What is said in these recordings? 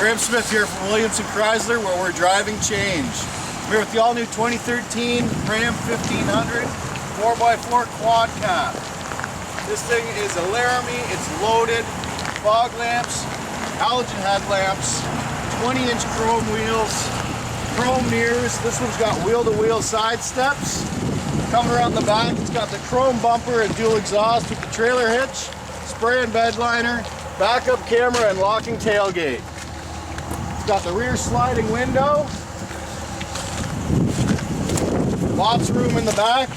Graham Smith here from Williamson Chrysler, where we're driving change. We're with the all-new 2013 Ram 1500 4x4 quad cab. This thing is a Laramie, it's loaded, fog lamps, halogen headlamps, 20-inch chrome wheels, chrome mirrors. This one's got wheel-to-wheel side steps. Coming around the back, it's got the chrome bumper and dual exhaust with the trailer hitch, spray and bed liner, backup camera and locking tailgate. It's got the rear sliding window, lots of room in the back,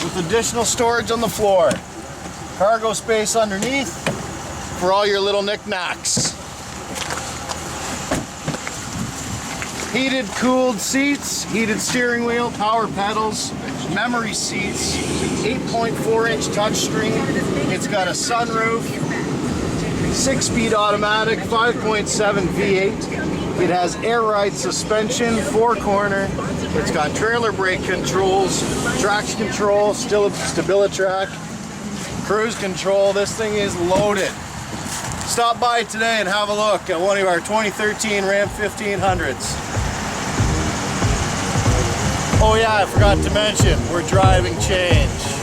with additional storage on the floor. Cargo space underneath for all your little knickknacks. Heated, cooled seats, heated steering wheel, power pedals, memory seats, 8.4-inch touchscreen. It's got a sunroof, 6-speed automatic, 5.7 V8. It has air ride suspension, 4-corner. It's got trailer brake controls, traction control, stabilitrack, cruise control. This thing is loaded. Stop by today and have a look at one of our 2013 Ram 1500s. Oh yeah, I forgot to mention, we're driving change.